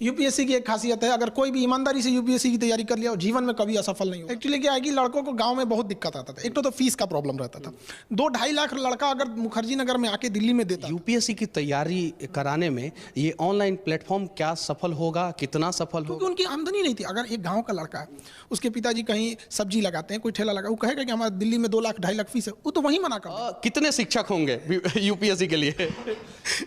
UPSC की एक खासियत है, अगर कोई भी ईमानदारी से यूपीएससी की तैयारी कर लिया और जीवन में कभी असफल नहीं हो। एक्चुअली क्या है कि लड़कों को गांव में बहुत दिक्कत आता था। एक तो फीस का प्रॉब्लम रहता था। 2-2.5 लाख लड़का अगर मुखर्जी नगर में आके दिल्ली में देता। यूपीएससी की तैयारी कराने में ये ऑनलाइन प्लेटफॉर्म क्या सफल होगा, कितना सफल क्योंकि होगा? उनकी आमदनी नहीं थी। अगर एक गाँव का लड़का है, उसके पिताजी कहीं सब्जी लगाते हैं, कोई ठेला लगा, वो कहेगा कि हमारा दिल्ली में 2 लाख 2.5 लाख फीस है, वो तो वहीं मना कर देगा। कितने शिक्षक होंगे यूपीएससी के लिए?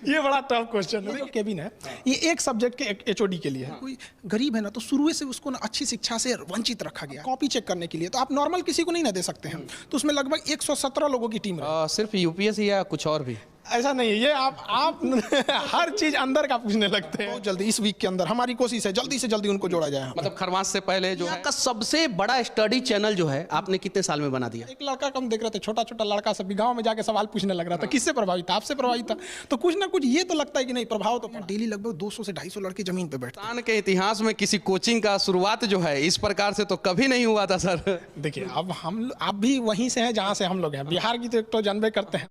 ये बड़ा टफ क्वेश्चन है। जो केबिन है, ये एक सब्जेक्ट के एचओडी के लिए है। कोई गरीब है ना, तो शुरू से उसको ना अच्छी शिक्षा से वंचित रखा गया। कॉपी चेक करने के लिए तो आप नॉर्मल किसी को नहीं ना दे सकते हैं, तो उसमें लगभग 117 लोगों की टीम है। सिर्फ यूपीएससी या कुछ और भी? ऐसा नहीं है, ये आप हर चीज अंदर का पूछने लगते हैं। बहुत जल्दी इस वीक के अंदर हमारी कोशिश है जल्दी से जल्दी उनको जोड़ा जाए। मतलब खरमास से पहले जो है का सबसे बड़ा स्टडी चैनल जो है आपने कितने साल में बना दिया? एक लड़का कम देख रहे थे, छोटा छोटा लड़का सब गांव में जाके सवाल पूछने लग रहा था। किससे प्रभावित था? आपसे प्रभावित था। तो कुछ ना कुछ ये तो लगता है कि नहीं, प्रभाव तो डेली लगभग 200 से 250 लड़के जमीन पे बैठते हैं। हिंदुस्तान के इतिहास में किसी कोचिंग का शुरुआत जो है इस प्रकार से तो कभी नहीं हुआ था सर। देखिए, अब आप भी वहीं से हैं जहाँ से हम लोग हैं। बिहार की तो एक तो जानबे करते हैं।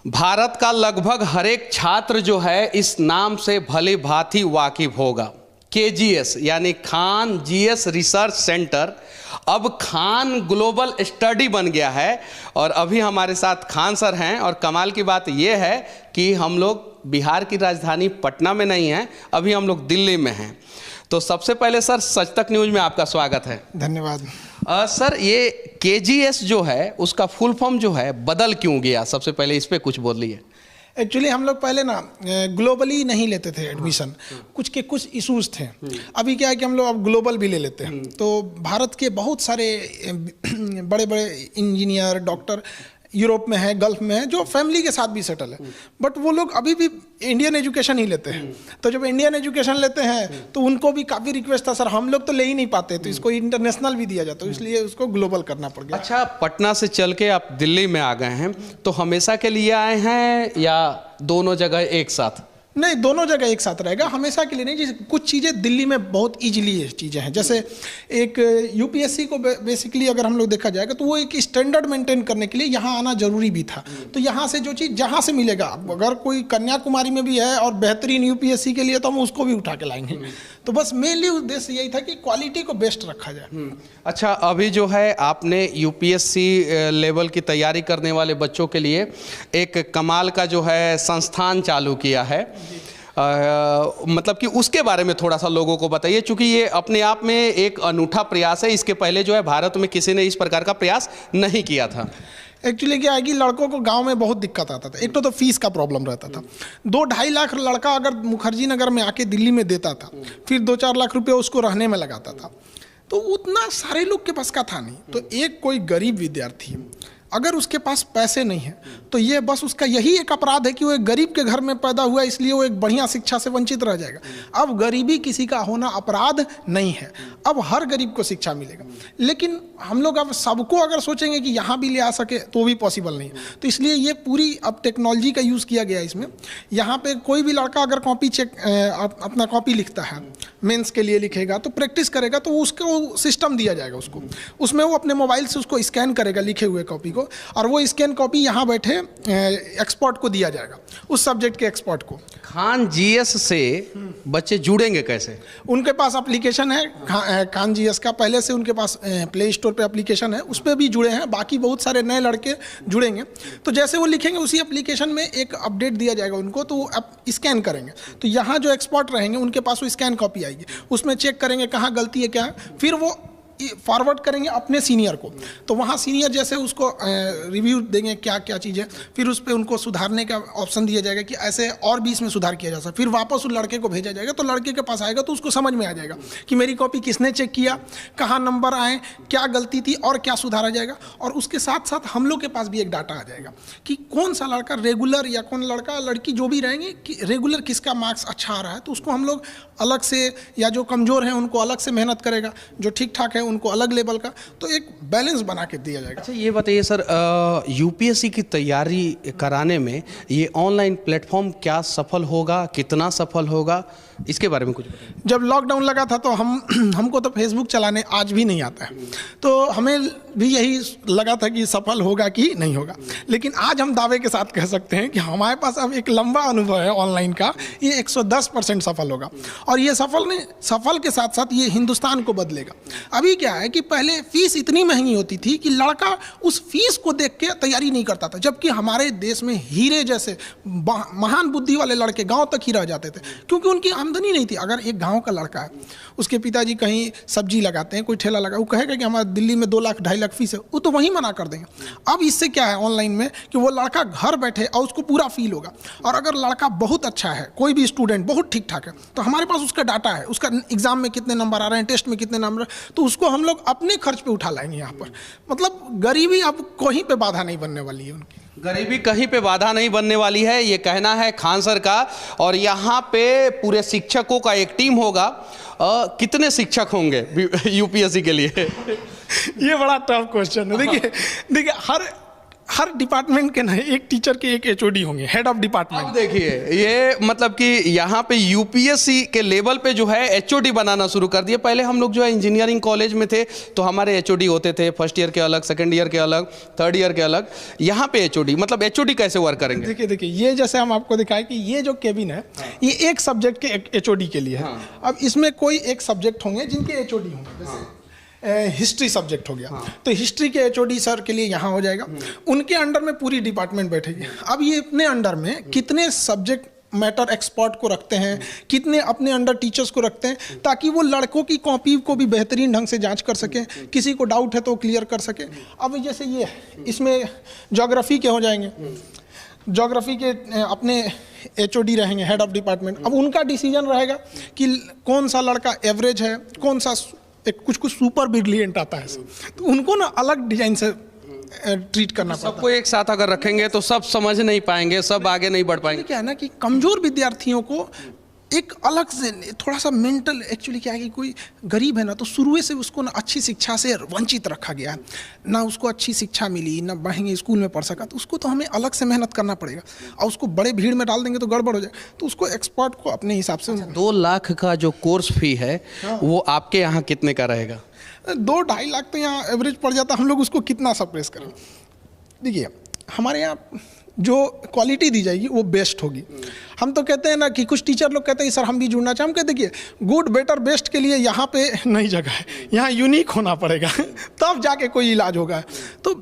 भारत का लगभग हर एक छात्र जो है इस नाम से भली भांति वाकिफ होगा। केजीएस यानी खान जीएस रिसर्च सेंटर अब खान ग्लोबल स्टडी बन गया है। और अभी हमारे साथ खान सर हैं। और कमाल की बात यह है कि हम लोग बिहार की राजधानी पटना में नहीं हैं, अभी हम लोग दिल्ली में हैं। तो सबसे पहले सर, सच तक न्यूज में आपका स्वागत है। धन्यवाद। सर, ये केजीएस जो है उसका फुल फॉर्म जो है बदल क्यों गया? सबसे पहले इस पे कुछ बोलिए। एक्चुअली हम लोग पहले ना ग्लोबली नहीं लेते थे एडमिशन, कुछ इश्यूज थे। अभी क्या है कि हम लोग अब ग्लोबल भी ले लेते हैं। तो भारत के बहुत सारे बड़े बड़े इंजीनियर, डॉक्टर यूरोप में है, गल्फ में है, जो फैमिली के साथ भी सेटल है, बट वो लोग अभी भी इंडियन एजुकेशन ही लेते हैं। तो जब इंडियन एजुकेशन लेते हैं तो उनको भी काफ़ी रिक्वेस्ट था, सर हम लोग तो ले ही नहीं पाते, तो इसको इंटरनेशनल भी दिया जाता है, इसलिए उसको ग्लोबल करना पड़ गया। अच्छा, पटना से चल के आप दिल्ली में आ गए हैं, तो हमेशा के लिए आए हैं या दोनों जगह एक साथ? नहीं, दोनों जगह एक साथ रहेगा, हमेशा के लिए नहीं। जैसे कुछ चीज़ें दिल्ली में बहुत इजीली चीज़ें हैं, जैसे एक यूपीएससी को बेसिकली अगर हम लोग देखा जाएगा तो वो एक स्टैंडर्ड मेंटेन करने के लिए यहाँ आना जरूरी भी था। तो यहाँ से जो चीज़ जहाँ से मिलेगा, अगर कोई कन्याकुमारी में भी है और बेहतरीन यूपीएससी के लिए, तो हम उसको भी उठा के लाएंगे। तो बस मेनली उद्देश्य यही था कि क्वालिटी को बेस्ट रखा जाए। अच्छा, अभी जो है आपने यूपीएससी लेवल की तैयारी करने वाले बच्चों के लिए एक कमाल का जो है संस्थान चालू किया है। मतलब कि उसके बारे में थोड़ा सा लोगों को बताइए, क्योंकि ये अपने आप में एक अनूठा प्रयास है। इसके पहले जो है भारत में किसी ने इस प्रकार का प्रयास नहीं किया था। एक्चुअली क्या है कि लड़कों को गांव में बहुत दिक्कत आता था। एक तो फीस का प्रॉब्लम रहता था। 2-2.5 लाख लड़का अगर मुखर्जी नगर में आके दिल्ली में देता था, फिर 2-4 लाख रुपये उसको रहने में लगाता था, तो उतना सारे लोग के पास का था नहीं। तो एक कोई गरीब विद्यार्थी अगर उसके पास पैसे नहीं है, तो ये बस उसका यही एक अपराध है कि वो एक गरीब के घर में पैदा हुआ, इसलिए वो एक बढ़िया शिक्षा से वंचित रह जाएगा। अब गरीबी किसी का होना अपराध नहीं है, अब हर गरीब को शिक्षा मिलेगा। लेकिन हम लोग अब सबको अगर सोचेंगे कि यहाँ भी ले आ सके तो भी पॉसिबल नहीं है। तो इसलिए ये पूरी अब टेक्नोलॉजी का यूज़ किया गया है इसमें। यहाँ पे कोई भी लड़का अगर कॉपी अपना कॉपी लिखता है, मेंस के लिए लिखेगा, तो प्रैक्टिस करेगा, तो उसको सिस्टम दिया जाएगा उसको, उसमें वो अपने मोबाइल से उसको स्कैन करेगा लिखे हुए कॉपी को, और वो स्कैन कॉपी यहाँ बैठे एक्सपर्ट को दिया जाएगा, उस सब्जेक्ट के एक्सपर्ट को। खान जीएस से बच्चे जुड़ेंगे कैसे? उनके पास एप्लीकेशन है खान जीएस का, पहले से उनके पास प्ले स्टोर पे एप्लीकेशन है, उस पर भी जुड़े हैं। बाकी बहुत सारे नए लड़के जुड़ेंगे, तो जैसे वो लिखेंगे उसी एप्लीकेशन में एक अपडेट दिया जाएगा उनको, तो वो स्कैन करेंगे, तो यहाँ जो एक्सपर्ट रहेंगे उनके पास वो स्कैन कॉपी आएगी, उसमें चेक करेंगे कहाँ गलती है क्या है, फिर वो फॉरवर्ड करेंगे अपने सीनियर को। तो वहाँ सीनियर जैसे उसको रिव्यू देंगे क्या क्या चीज़ें, फिर उस पर उनको सुधारने का ऑप्शन दिया जाएगा कि ऐसे और भी इसमें सुधार किया जा सकता। फिर वापस उस लड़के को भेजा जाएगा, तो लड़के के पास आएगा तो उसको समझ में आ जाएगा कि मेरी कॉपी किसने चेक किया, कहाँ नंबर आए, क्या गलती थी और क्या सुधारा जाएगा। और उसके साथ साथ हम लोग के पास भी एक डाटा आ जाएगा कि कौन सा लड़का रेगुलर या कौन लड़का लड़की जो भी रहेंगे कि रेगुलर किसका मार्क्स अच्छा आ रहा है, तो उसको हम लोग अलग से, या जो कमज़ोर हैं उनको अलग से मेहनत करेगा, जो ठीक ठाक है उनको अलग लेवल का, तो एक बैलेंस बना के दिया जाएगा। अच्छा ये बताइए सर, यूपीएससी की तैयारी कराने में ये ऑनलाइन प्लेटफॉर्म क्या सफल होगा, कितना सफल होगा, इसके बारे में कुछ बताइए। जब लॉकडाउन लगा था तो हमको तो फेसबुक चलाने आज भी नहीं आता है, तो हमें भी यही लगा था कि सफल होगा कि नहीं होगा। लेकिन आज हम दावे के साथ कह सकते हैं कि हमारे पास अब एक लंबा अनुभव है ऑनलाइन का, ये 110% सफल होगा। और ये सफल के साथ साथ ये हिंदुस्तान को बदलेगा। अभी क्या है कि पहले फीस इतनी महंगी होती थी कि लड़का उस फीस को देख के तैयारी नहीं करता था, जबकि हमारे देश में हीरे जैसे महान बुद्धि वाले लड़के गाँव तक ही रह जाते थे, क्योंकि उनकी आमदनी नहीं थी। अगर एक गांव का लड़का है, उसके पिताजी कहीं सब्जी लगाते हैं, कोई ठेला लगा, वो कहेगा कि हमारे दिल्ली में 2 लाख 2.5 लाख फीस है, वो तो वहीं मना कर देंगे। अब इससे क्या है ऑनलाइन में कि वो लड़का घर बैठे और उसको पूरा फील होगा। और अगर लड़का बहुत अच्छा है, कोई भी स्टूडेंट बहुत ठीक ठाक है, तो हमारे पास उसका डाटा है, उसका एग्जाम में कितने नंबर आ रहे हैं, टेस्ट में कितने नंबर, तो उसको हम लोग अपने खर्च पे उठा लाएंगे। यहाँ पर मतलब गरीबी अब कहीं पे बाधा नहीं बनने वाली है उनकी। गरीबी कहीं पे बाधा नहीं बनने वाली है, ये कहना है खान सर का। और यहाँ पे पूरे शिक्षकों का एक टीम होगा। कितने शिक्षक होंगे यूपीएससी के लिए? ये बड़ा टफ क्वेश्चन है। देखिए हर डिपार्टमेंट के ना एक टीचर के एक एचओडी होंगे, हेड ऑफ डिपार्टमेंट। अब देखिए ये मतलब कि यहाँ पे यूपीएससी के लेवल पे जो है एचओडी बनाना शुरू कर दिए। पहले हम लोग जो है इंजीनियरिंग कॉलेज में थे तो हमारे एचओडी होते थे, फर्स्ट ईयर के अलग, सेकंड ईयर के अलग, थर्ड ईयर के अलग। यहाँ पे एचओडी मतलब एचओडी कैसे वर्क करेंगे? देखिए ये जैसे हम आपको दिखाए कि ये जो केबिन है, ये एक सब्जेक्ट के एचओडी के लिए है। अब इसमें कोई एक सब्जेक्ट होंगे जिनके एचओडी होंगे, जैसे हिस्ट्री सब्जेक्ट हो गया, तो हिस्ट्री के एचओडी सर के लिए यहाँ हो जाएगा। उनके अंडर में पूरी डिपार्टमेंट बैठेगी। अब ये अपने अंडर में कितने सब्जेक्ट मैटर एक्सपर्ट को रखते हैं, कितने अपने अंडर टीचर्स को रखते हैं, ताकि वो लड़कों की कॉपी को भी बेहतरीन ढंग से जांच कर सकें, किसी को डाउट है तो वो क्लियर कर सके। अब जैसे ये इसमें ज्योग्राफी के हो जाएंगे, ज्योग्राफी के अपने एचओडी रहेंगे, हेड ऑफ डिपार्टमेंट। अब उनका डिसीजन रहेगा कि कौन सा लड़का एवरेज है, कौन सा एक कुछ सुपर ब्रिलियंट आता है, तो उनको ना अलग डिजाइन से ट्रीट करना पड़ता है। सबको एक साथ अगर रखेंगे तो सब समझ नहीं पाएंगे, सब आगे नहीं बढ़ पाएंगे। क्या है ना कि कमजोर विद्यार्थियों को एक अलग से थोड़ा सा मेंटल, एक्चुअली क्या है कि कोई गरीब है ना, तो शुरू से उसको ना अच्छी शिक्षा से वंचित रखा गया है, ना उसको अच्छी शिक्षा मिली, ना महंगे स्कूल में पढ़ सका, तो उसको तो हमें अलग से मेहनत करना पड़ेगा। और उसको बड़े भीड़ में डाल देंगे तो गड़बड़ हो जाए, तो उसको एक्सपर्ट को अपने हिसाब से। 2 लाख का जो कोर्स फी है वो आपके यहाँ कितने का रहेगा? 2-2.5 लाख तो यहाँ एवरेज पड़ जाता, हम लोग उसको कितना सप्रेस करें। देखिए हमारे यहाँ जो क्वालिटी दी जाएगी वो बेस्ट होगी। हम तो कहते हैं ना कि कुछ टीचर लोग कहते हैं सर हम भी जुड़ना चाहें, हम कहते देखिए गुड बेटर बेस्ट के लिए यहाँ पे नहीं जगह है, यहाँ यूनिक होना पड़ेगा तब जाके कोई इलाज होगा। तो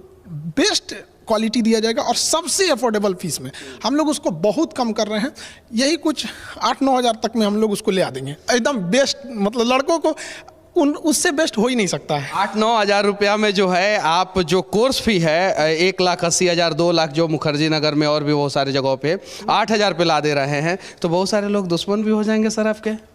बेस्ट क्वालिटी दिया जाएगा और सबसे अफोर्डेबल फीस में। हम लोग उसको बहुत कम कर रहे हैं, यही कुछ 8-9 हज़ार तक में हम लोग उसको ले आ देंगे एकदम बेस्ट। मतलब लड़कों को उससे बेस्ट हो ही नहीं सकता है। 8-9 हज़ार रुपया में जो है आप जो कोर्स फी है 1,80,000 2 लाख जो मुखर्जी नगर में और भी बहुत सारे जगहों पे 8,000 पे ला दे रहे हैं, तो बहुत सारे लोग दुश्मन भी हो जाएंगे सर आपके।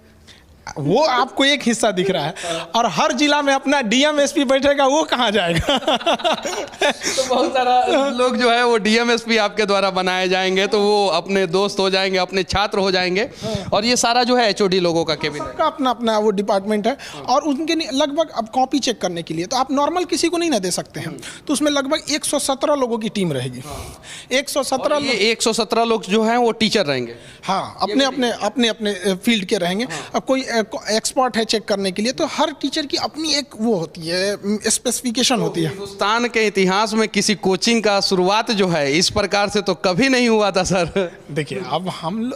वो आपको एक हिस्सा दिख रहा है, और हर जिला में अपना डीएम एसपी बैठेगा, वो कहाँ जाएगा तो बहुत सारा लोग जो है वो डीएम एसपी आपके द्वारा बनाए जाएंगे, तो वो अपने दोस्त हो जाएंगे, अपने छात्र हो जाएंगे। और ये सारा जो है एचओडी लोगों का केबिन है, अपना अपना वो डिपार्टमेंट है। और उनके लगभग अब कॉपी चेक करने के लिए तो आप नॉर्मल किसी को नहीं ना दे सकते हैं, तो उसमें लगभग 117 लोगों की टीम रहेगी। 117 लोग जो हैं वो टीचर रहेंगे। हाँ, अपने अपने फील्ड के रहेंगे। अब कोई एक्सपर्ट है चेक करने के लिए, तो हर टीचर की अपनी एक वो होती है, स्पेसिफिकेशन होती है। हिंदुस्तान के इतिहास में किसी कोचिंग का शुरुआत जो है इस प्रकार से तो कभी नहीं हुआ था सर। देखिए अब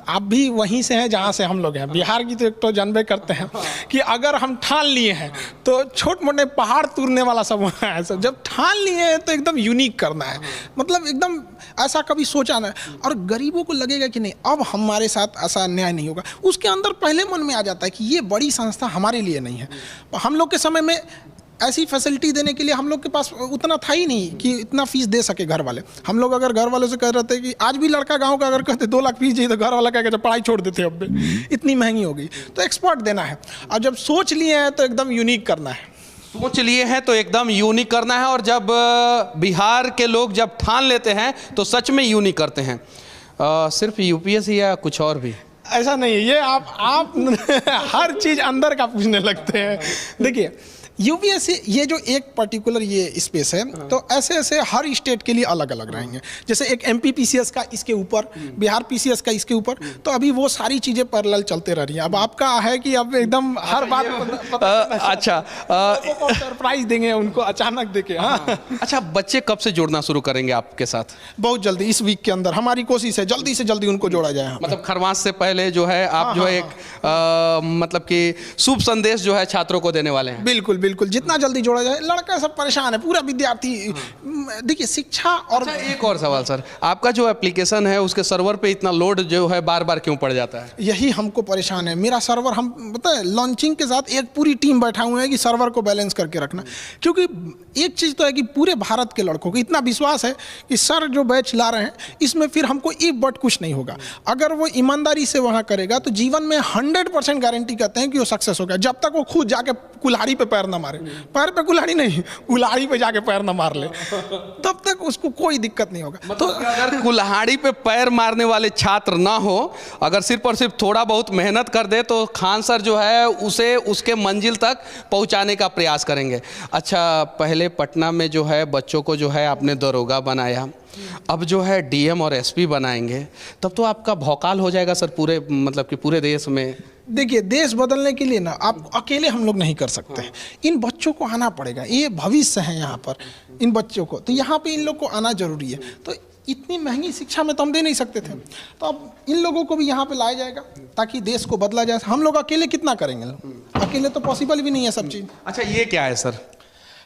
आप भी वहीं से हैं जहाँ से हम लोग हैं, बिहार की तो एक तो जानबे करते हैं कि अगर हम ठान लिए हैं तो छोटे मोटे पहाड़ तोड़ने वाला सब वहाँ है। सब जब ठान लिए हैं तो एकदम यूनिक करना है, मतलब एकदम ऐसा कभी सोचा ना। और गरीबों को लगेगा कि नहीं अब हमारे साथ ऐसा अन्याय नहीं होगा, उसके अंदर पहले मन में आ जाता है कि ये बड़ी संस्था हमारे लिए नहीं है। हम लोग के समय में ऐसी फैसिलिटी देने के लिए हम लोग के पास उतना था ही नहीं कि इतना फीस दे सके घर वाले। हम लोग अगर घर वालों से कह रहे थे कि आज भी लड़का गांव का अगर कहते 2 लाख फीस चाहिए, तो घर वाला कह के पढ़ाई छोड़ देते, अब इतनी महंगी हो गई। तो एक्सपर्ट देना है, और जब सोच लिए हैं तो एकदम यूनिक करना है। सोच लिए हैं तो एकदम यूनिक करना है, और जब बिहार के लोग जब ठान लेते हैं तो सच में यूनिक करते हैं। सिर्फ यूपीएससी या कुछ और भी? ऐसा नहीं है, ये आप हर चीज़ अंदर का पूछने लगते हैं। देखिए यूपीएससी ये जो एक पर्टिकुलर ये स्पेस है, तो ऐसे ऐसे हर स्टेट के लिए अलग अलग रहेंगे। जैसे एक एमपी पीसीएस का इसके ऊपर, बिहार पीसीएस का इसके ऊपर, तो अभी वो सारी चीजें पैरेलल चलते रह रही हैं। अब आपका है कि अब एकदम हर बात अच्छा सरप्राइज देंगे उनको अचानक देके। हाँ अच्छा, बच्चे कब से जुड़ना शुरू करेंगे आपके साथ? बहुत जल्दी, इस वीक के अंदर हमारी कोशिश है जल्दी से जल्दी उनको जोड़ा जाए। मतलब खरमास से पहले जो है आप जो है एक मतलब कि शुभ संदेश जो है छात्रों को देने वाले हैं। बिल्कुल बिल्कुल, जितना जल्दी जोड़ा जाए। लड़का सब परेशान है, पूरा विद्यार्थी। देखिए शिक्षा और अच्छा, एक और सवाल सर, आपका जो एप्लीकेशन है उसके सर्वर पे इतना लोड जो है बार बार क्यों पड़ जाता है? यही हमको परेशान है। मेरा सर्वर, हम पता है लॉन्चिंग के साथ एक पूरी टीम बैठा हुआ है कि सर्वर को बैलेंस करके रखना। क्योंकि एक चीज़ तो है कि पूरे भारत के लड़कों को इतना विश्वास है कि सर जो बैच ला रहे हैं इसमें फिर हमको इफ बट कुछ नहीं होगा। अगर वो ईमानदारी से वहाँ करेगा तो जीवन में 100% गारंटी कहते हैं कि वो सक्सेस होगा। जब तक वो खुद जाके कुल्हाड़ी पे पैर ना मारे, पैर पे कुल्हाड़ी नहीं, कुल्हाड़ी पे जाके पैर ना मार ले, तब तक उसको कोई दिक्कत नहीं होगा। मतलब तो अगर कुल्हाड़ी पे पैर मारने वाले छात्र ना हो, अगर सिर्फ और सिर्फ थोड़ा बहुत मेहनत कर दे तो खान सर जो है उसे उसके मंजिल तक पहुंचाने का प्रयास करेंगे। अच्छा, पहले पटना में जो है बच्चों को जो है आपने दरोगा बनाया, अब जो है डीएम और एसपी बनाएंगे, तब तो आपका भौकाल हो जाएगा सर पूरे, मतलब कि पूरे देश में। देखिए देश बदलने के लिए ना आप अकेले हम लोग नहीं कर सकते हैं। इन बच्चों को आना पड़ेगा, ये भविष्य है यहाँ पर इन बच्चों को, तो यहाँ पे इन लोग को आना जरूरी है। तो इतनी महंगी शिक्षा में तो हम दे नहीं सकते थे, तो अब इन लोगों को भी यहाँ पे लाया जाएगा ताकि देश को बदला जाए। हम लोग अकेले कितना करेंगे, अकेले तो पॉसिबल भी नहीं है सब चीज़। अच्छा, ये क्या है सर?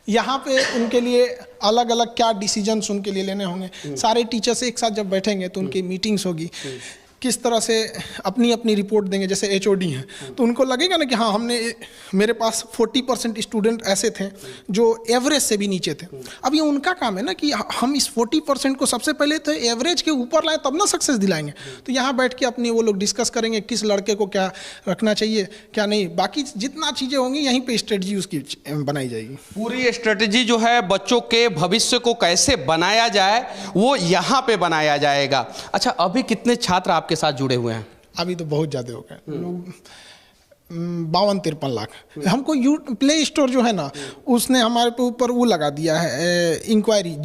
यहाँ पे उनके लिए अलग अलग क्या डिसीजंस उनके लिए लेने होंगे। सारे टीचर्स एक साथ जब बैठेंगे तो उनकी मीटिंग्स होगी, किस तरह से अपनी अपनी रिपोर्ट देंगे। जैसे एचओडी हैं तो उनको लगेगा ना कि हाँ हमने, मेरे पास 40% स्टूडेंट ऐसे थे जो एवरेज से भी नीचे थे। अब ये उनका काम है ना कि हम इस 40% को सबसे पहले तो एवरेज के ऊपर लाएं, तब ना सक्सेस दिलाएंगे। तो यहाँ बैठ के अपनी वो लोग डिस्कस करेंगे किस लड़के को क्या रखना चाहिए क्या नहीं, बाकी जितना चीज़ें होंगी यहीं पर स्ट्रेटजी उसकी बनाई जाएगी। पूरी स्ट्रेटजी जो है बच्चों के भविष्य को कैसे बनाया जाए वो यहाँ पे बनाया जाएगा। अच्छा, अभी कितने छात्र आपके साथ जुड़े हुए हैं? अभी तो बहुत ज़्यादा हो गए, 52-53 लाख। हमको प्ले स्टोर जो है ना उसने हमारे पे ऊपर वो लगा दिया है इंक्वायरी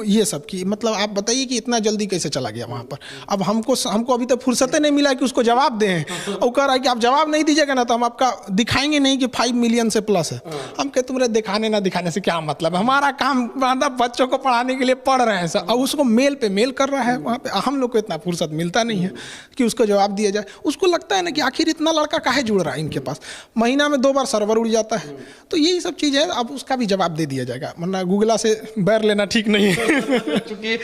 ये सब की। मतलब आप बताइए कि इतना जल्दी कैसे चला गया वहाँ पर। अब हमको अभी तक फुर्सत नहीं मिला कि उसको जवाब दें। और कह रहा है कि आप जवाब नहीं दीजिएगा ना तो हम आपका दिखाएंगे नहीं कि 5 मिलियन से प्लस है। हम कहते तुम्हारे दिखाने ना दिखाने से क्या मतलब है, हमारा काम बच्चों को पढ़ाने के लिए पढ़ रहे हैं सर, और उसको मेल पे मेल कर रहा है वहाँ पे। हम लोग को इतना फुर्सत मिलता नहीं है कि उसको जवाब दिया जाए। उसको लगता है ना कि आखिर इतना लड़का काहे जुड़ रहा है इनके पास, महीना में 2 बार सर्वर उड़ जाता है। तो यही सब चीज़ है, अब उसका भी जवाब दे दिया जाएगा, वरना गूगला से बैर लेना ठीक नहीं है। क्योंकि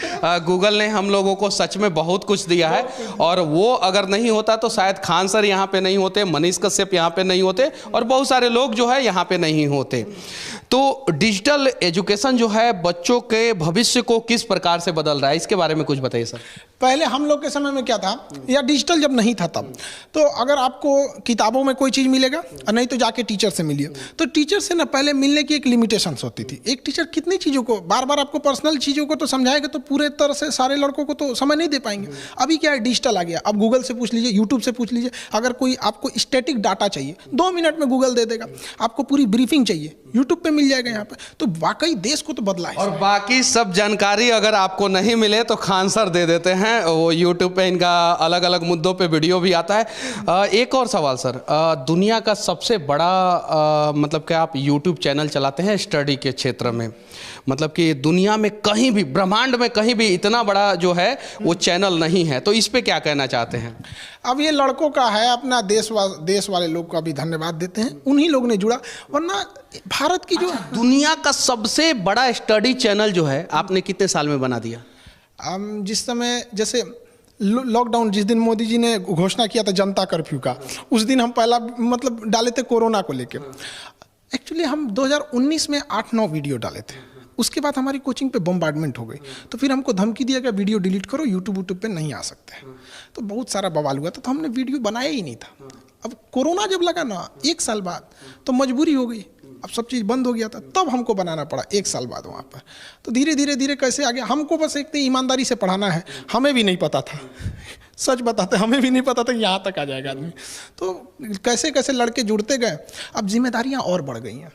गूगल ने हम लोगों को सच में बहुत कुछ दिया है, और वो अगर नहीं होता तो शायद खान सर यहाँ पे नहीं होते, मनीष कश्यप यहाँ पे नहीं होते, और बहुत सारे लोग जो है यहाँ पे नहीं होते। तो डिजिटल एजुकेशन जो है बच्चों के भविष्य को किस प्रकार से बदल रहा है, इसके बारे में कुछ बताइए सर। पहले हम लोग के समय में क्या था, या डिजिटल जब नहीं था तब, तो अगर आपको किताबों में कोई चीज़ मिलेगा और नहीं तो जाके टीचर से मिलिए। तो टीचर से ना पहले मिलने की एक लिमिटेशंस होती थी। एक टीचर कितनी चीज़ों को बार बार आपको पर्सनल चीज़ों को तो समझाएगा तो पूरे तरह से सारे लड़कों को तो समय नहीं दे पाएंगे। अभी क्या है, डिजिटल आ गया, अब गूगल से पूछ लीजिए, यूट्यूब से पूछ लीजिए। अगर कोई आपको स्टैटिक डाटा चाहिए 2 मिनट में गूगल दे देगा। आपको पूरी ब्रीफिंग चाहिए यूट्यूब पे मिल जाएगा यहाँ पे। तो वाकई देश को तो बदला है। और बाकी सब जानकारी अगर आपको नहीं मिले तो खान सर दे देते हैं, वो यूट्यूब पे इनका अलग अलग मुद्दों पे वीडियो भी आता है। एक और सवाल सर, दुनिया का सबसे बड़ा मतलब कि आप यूट्यूब चैनल चलाते हैं स्टडी के क्षेत्र में, मतलब कि दुनिया में कहीं भी, ब्रह्मांड में कहीं भी इतना बड़ा जो है वो चैनल नहीं है, तो इस पे क्या कहना चाहते हैं? अब ये लड़कों का है, अपना देश वाले लोग का भी धन्यवाद देते हैं, उन्हीं लोग ने जुड़ा, वरना भारत की जो दुनिया का सबसे बड़ा स्टडी चैनल जो है आपने कितने साल में बना दिया? जिस समय, जैसे लॉकडाउन जिस दिन मोदी जी ने घोषणा किया था जनता कर्फ्यू का, उस दिन हम पहला मतलब डाले थे कोरोना को लेके। एक्चुअली हम 2019 में 8-9 वीडियो डाले थे। उसके बाद हमारी कोचिंग पे बम्बार्डमेंट हो गई, तो फिर हमको धमकी दिया गया वीडियो डिलीट करो, यूट्यूब पे नहीं आ सकते। तो बहुत सारा बवाल हुआ था, तो हमने वीडियो बनाया ही नहीं था। अब कोरोना जब लगा ना 1 साल बाद, तो मजबूरी हो गई अब सब चीज़ बंद हो गया था, तब हमको बनाना पड़ा 1 साल बाद वहाँ पर। तो धीरे धीरे धीरे कैसे आगे, हमको बस एक ईमानदारी से पढ़ाना है, हमें भी नहीं पता था, सच बताते हमें भी नहीं पता था कि यहाँ तक आ जाएगा आदमी। तो कैसे कैसे लड़के जुड़ते गए, अब जिम्मेदारियाँ और बढ़ गई हैं।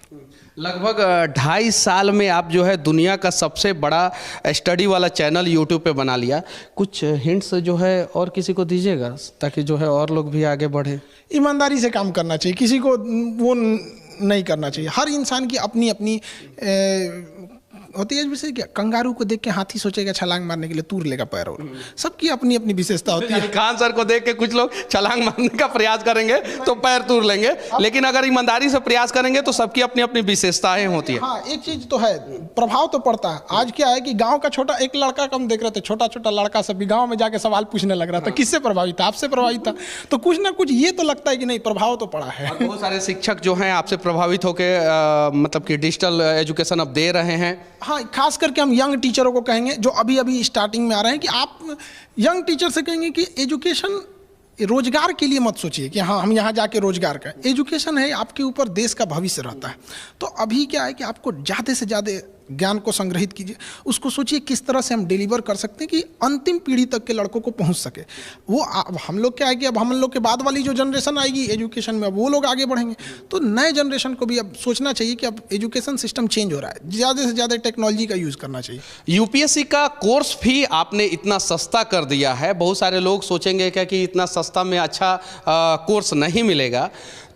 लगभग 2.5 साल में आप जो है दुनिया का सबसे बड़ा स्टडी वाला चैनल यूट्यूब पे बना लिया। कुछ हिंट्स जो है और किसी को दीजिएगा ताकि जो है और लोग भी आगे बढ़े? ईमानदारी से काम करना चाहिए, किसी को वो नहीं करना चाहिए। हर इंसान की अपनी अपनी होती है। जैसे क्या, कंगारू को देख के हाथी सोचेगा छलांग मारने के लिए, तूर लेगा पैर, और सबकी अपनी अपनी विशेषता होती है। खान सर को देख के कुछ लोग छलांग मारने का प्रयास करेंगे तो पैर तूर लेंगे, लेकिन अगर ईमानदारी से प्रयास करेंगे तो सबकी अपनी अपनी विशेषताएं होती है। हाँ, एक चीज तो है, प्रभाव तो पड़ता है। आज क्या है कि गांव का छोटा एक लड़का कम देख रहे थे, छोटा छोटा लड़का सब भी गांव में जाके सवाल पूछने लग रहा था, किससे प्रभावित था? आपसे प्रभावित था। तो कुछ ना कुछ ये तो लगता है कि नहीं, प्रभाव तो पड़ा है। बहुत सारे शिक्षक जो हैं आपसे प्रभावित होकर मतलब कि डिजिटल एजुकेशन अब दे रहे हैं। हाँ, खास करके हम यंग टीचरों को कहेंगे जो अभी अभी स्टार्टिंग में आ रहे हैं, कि आप यंग टीचर से कहेंगे कि एजुकेशन रोजगार के लिए मत सोचिए कि हाँ हम यहाँ जाके रोजगार करें। एजुकेशन है आपके ऊपर देश का भविष्य रहता है। तो अभी क्या है कि आपको ज़्यादा से ज़्यादा ज्ञान को संग्रहित कीजिए, उसको सोचिए किस तरह से हम डिलीवर कर सकते हैं कि अंतिम पीढ़ी तक के लड़कों को पहुंच सके। वो अब हम लोग क्या है कि अब हम लोग के बाद वाली जो जनरेशन आएगी एजुकेशन में, अब वो लोग आगे बढ़ेंगे। तो नए जनरेशन को भी अब सोचना चाहिए कि अब एजुकेशन सिस्टम चेंज हो रहा है, ज़्यादा से ज़्यादा टेक्नोलॉजी का यूज़ करना चाहिए। यूपीएससी का कोर्स फी आपने इतना सस्ता कर दिया है, बहुत सारे लोग सोचेंगे क्या कि इतना सस्ता में अच्छा कोर्स नहीं मिलेगा,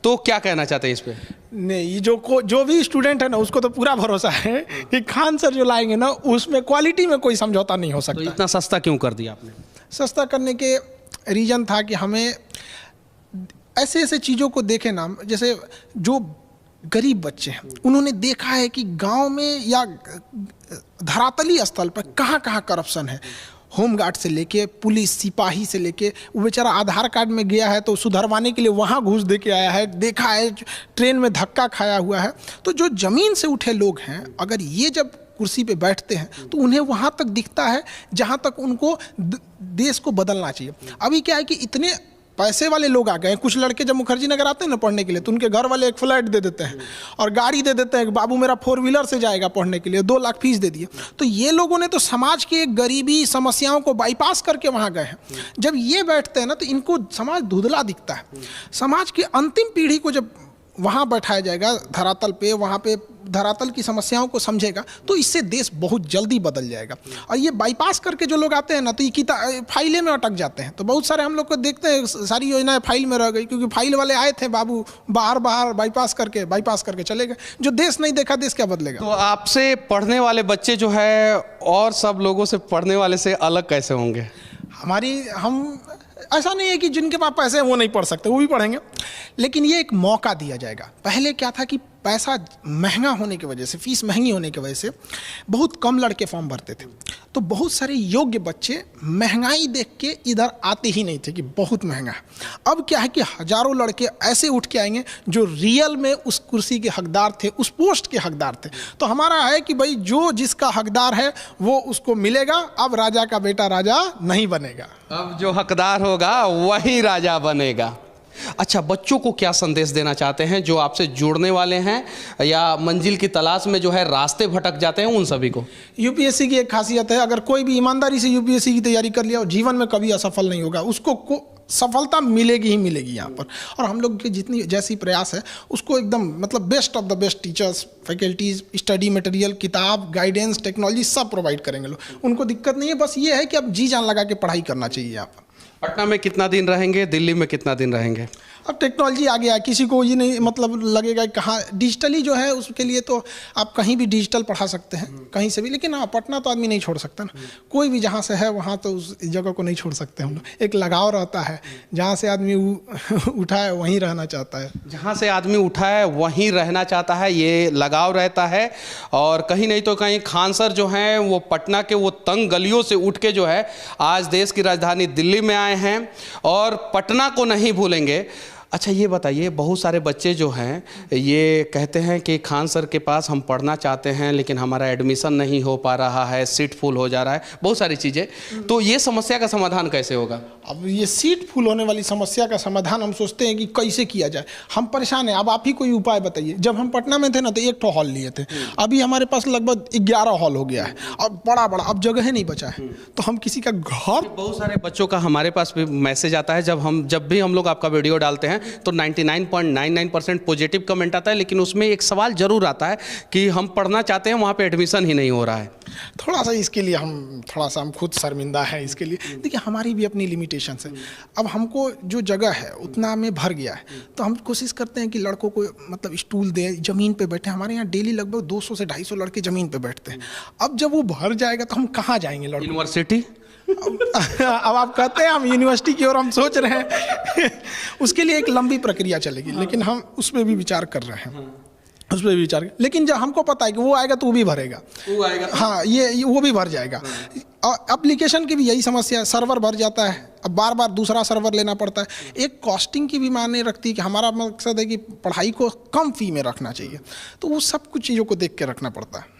तो क्या कहना चाहते हैं इस पे? नहीं, जो भी स्टूडेंट है ना उसको तो पूरा भरोसा है कि खान सर जो लाएंगे ना उसमें क्वालिटी में कोई समझौता नहीं हो सकता। तो इतना सस्ता क्यों कर दिया आपने? सस्ता करने के रीज़न था कि हमें ऐसे ऐसे चीज़ों को देखे ना, जैसे जो गरीब बच्चे हैं उन्होंने देखा है कि गांव में या धरातली स्थल पर कहाँ कहाँ करप्शन है। होमगार्ड से लेके पुलिस सिपाही से लेके, वो बेचारा आधार कार्ड में गया है तो सुधरवाने के लिए वहाँ घूस दे के आया है, देखा है ट्रेन में धक्का खाया हुआ है। तो जो ज़मीन से उठे लोग हैं, अगर ये जब कुर्सी पे बैठते हैं तो उन्हें वहाँ तक दिखता है जहाँ तक उनको देश को बदलना चाहिए। अभी क्या है कि इतने पैसे वाले लोग आ गए हैं। कुछ लड़के जब मुखर्जी नगर आते हैं ना पढ़ने के लिए, तो उनके घर वाले एक फ्लैट दे देते हैं और गाड़ी दे देते हैं, बाबू मेरा 4 व्हीलर से जाएगा पढ़ने के लिए, 2 लाख फीस दे दिए। तो ये लोगों ने तो समाज की एक गरीबी समस्याओं को बाईपास करके वहाँ गए हैं। जब ये बैठते हैं ना तो इनको समाज धुंधला दिखता है। समाज की अंतिम पीढ़ी को जब वहाँ बैठाया जाएगा धरातल पे, वहाँ पे धरातल की समस्याओं को समझेगा, तो इससे देश बहुत जल्दी बदल जाएगा। और ये बाईपास करके जो लोग आते हैं ना, तो ये फाइलें में अटक जाते हैं। तो बहुत सारे हम लोग को देखते हैं सारी योजनाएं फाइल में रह गई, क्योंकि फाइल वाले आए थे बाबू, बाहर बाईपास करके चले गए। जो देश नहीं देखा, देश क्या बदलेगा? तो आपसे पढ़ने वाले बच्चे जो है और सब लोगों से पढ़ने वाले से अलग कैसे होंगे? हम ऐसा नहीं है कि जिनके पास पैसे हैं वो नहीं पढ़ सकते, वो भी पढ़ेंगे, लेकिन ये एक मौका दिया जाएगा। पहले क्या था कि पैसा महंगा होने की वजह से, फीस महंगी होने की वजह से बहुत कम लड़के फॉर्म भरते थे। तो बहुत सारे योग्य बच्चे महंगाई देख के इधर आते ही नहीं थे कि बहुत महंगा है। अब क्या है कि हजारों लड़के ऐसे उठ के आएंगे जो रियल में उस कुर्सी के हकदार थे, उस पोस्ट के हकदार थे। तो हमारा है कि भाई जो जिसका हकदार है वो उसको मिलेगा। अब राजा का बेटा राजा नहीं बनेगा, अब जो हकदार होगा वही राजा बनेगा। अच्छा, बच्चों को क्या संदेश देना चाहते हैं जो आपसे जुड़ने वाले हैं या मंजिल की तलाश में जो है रास्ते भटक जाते हैं उन सभी को? यूपीएससी की एक खासियत है, अगर कोई भी ईमानदारी से यूपीएससी की तैयारी कर लिया और जीवन में कभी असफल नहीं होगा, उसको सफलता मिलेगी ही मिलेगी यहाँ पर। और हम लोग के जितनी जैसी प्रयास है उसको एकदम मतलब best of the best teachers, faculties, study material, किताब, गाइडेंस, टेक्नोलॉजी सब प्रोवाइड करेंगे लोग। उनको दिक्कत नहीं है, बस ये है कि अब जी जान लगा के पढ़ाई करना चाहिए यहाँ पर। पटना में कितना दिन रहेंगे, दिल्ली में कितना दिन रहेंगे? अब टेक्नोलॉजी आ गया, किसी को ये नहीं मतलब लगेगा कहाँ डिजिटली जो है, उसके लिए तो आप कहीं भी डिजिटल पढ़ा सकते हैं कहीं से भी। लेकिन हाँ, पटना तो आदमी नहीं छोड़ सकता ना, कोई भी जहाँ से है वहाँ तो उस जगह को नहीं छोड़ सकते हम लोग। एक लगाव रहता है, जहाँ से आदमी उठा है वहीं रहना चाहता है। जहाँ से आदमी उठा है वहीं रहना चाहता है, ये लगाव रहता है। और कहीं नहीं तो कहीं खान सर जो हैं वो पटना के वो तंग गलियों से उठ के जो है आज देश की राजधानी दिल्ली में आए हैं और पटना को नहीं भूलेंगे। अच्छा ये बताइए, बहुत सारे बच्चे जो हैं ये कहते हैं कि खान सर के पास हम पढ़ना चाहते हैं लेकिन हमारा एडमिशन नहीं हो पा रहा है, सीट फुल हो जा रहा है, बहुत सारी चीज़ें, तो ये समस्या का समाधान कैसे होगा? अब ये सीट फुल होने वाली समस्या का समाधान हम सोचते हैं कि कैसे किया जाए, हम परेशान हैं। अब आप ही कोई उपाय बताइए। जब हम पटना में थे ना तो 1 हॉल लिए थे, अभी हमारे पास लगभग 11 हॉल हो गया है, अब बड़ा बड़ा, अब जगह नहीं बचा है, तो हम किसी का घर। बहुत सारे बच्चों का हमारे पास भी मैसेज आता है, जब भी हम लोग आपका वीडियो डालते हैं तो 99.99% पॉजिटिव कमेंट आता है, लेकिन उसमें एक सवाल जरूर आता है कि हम पढ़ना चाहते हैं, वहाँ पे एडमिशन ही नहीं हो रहा है। थोड़ा सा इसके लिए हम खुद शर्मिंदा हैं इसके लिए। देखिए हमारी भी अपनी लिमिटेशंस है। अब हमको जो जगह है उतना में भर गया है, तो हम कोशिश करते हैं कि लड़कों को मतलब स्टूल दे, ज़मीन पे बैठे। हमारे यहाँ डेली लगभग 200 से 250 लड़के ज़मीन पे बैठते हैं। अब जब वो भर जाएगा तो हम कहाँ जाएंगे लड़के? यूनिवर्सिटी। अब आप कहते हैं हम यूनिवर्सिटी की ओर हम सोच रहे हैं उसके लिए एक लंबी प्रक्रिया चलेगी, लेकिन हम उस पर भी विचार कर रहे हैं, उस पर भी विचार। लेकिन जब हमको पता है कि वो आएगा तो वो भी भरेगा, वो आएगा, हाँ ये वो भी भर जाएगा। एप्लीकेशन की भी यही समस्या है, सर्वर भर जाता है, अब बार बार दूसरा सर्वर लेना पड़ता है। एक कॉस्टिंग की भी मायने रखती है कि हमारा मकसद है कि पढ़ाई को कम फी में रखना चाहिए, तो वो सब कुछ चीज़ों को देख के रखना पड़ता है।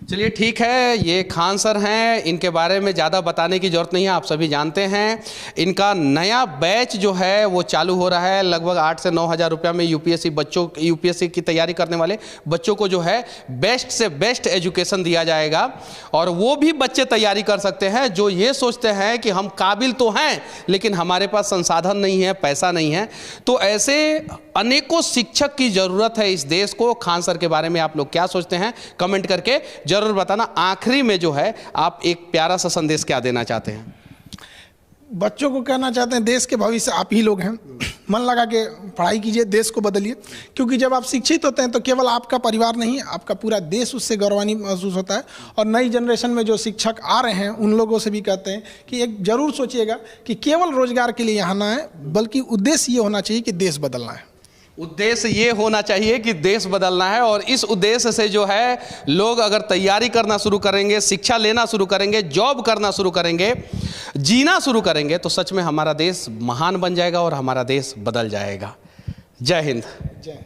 चलिए ठीक है, ये खान सर हैं, इनके बारे में ज़्यादा बताने की ज़रूरत नहीं है, आप सभी जानते हैं। इनका नया बैच जो है वो चालू हो रहा है, लगभग 8 से 9 हज़ार रुपया में यूपीएससी की तैयारी करने वाले बच्चों को जो है बेस्ट से बेस्ट एजुकेशन दिया जाएगा। और वो भी बच्चे तैयारी कर सकते हैं जो ये सोचते हैं कि हम काबिल तो हैं लेकिन हमारे पास संसाधन नहीं है, पैसा नहीं है। तो ऐसे अनेकों शिक्षक की ज़रूरत है इस देश को। खान सर के बारे में आप लोग क्या सोचते हैं, कमेंट करके जरूर बताना। आखिरी में जो है आप एक प्यारा सा संदेश क्या देना चाहते हैं? बच्चों को कहना चाहते हैं, देश के भविष्य आप ही लोग हैं, मन लगा के पढ़ाई कीजिए, देश को बदलिए। क्योंकि जब आप शिक्षित होते हैं तो केवल आपका परिवार नहीं, आपका पूरा देश उससे गौरवान्वित महसूस होता है। और नई जनरेशन में जो शिक्षक आ रहे हैं उन लोगों से भी कहते हैं कि एक जरूर सोचिएगा कि केवल रोजगार के लिए यहाँ ना है, बल्कि उद्देश्य ये होना चाहिए कि देश बदलना है। उद्देश्य ये होना चाहिए कि देश बदलना है। और इस उद्देश्य से जो है लोग अगर तैयारी करना शुरू करेंगे, शिक्षा लेना शुरू करेंगे, जॉब करना शुरू करेंगे, जीना शुरू करेंगे, तो सच में हमारा देश महान बन जाएगा और हमारा देश बदल जाएगा। जय हिंद। जय।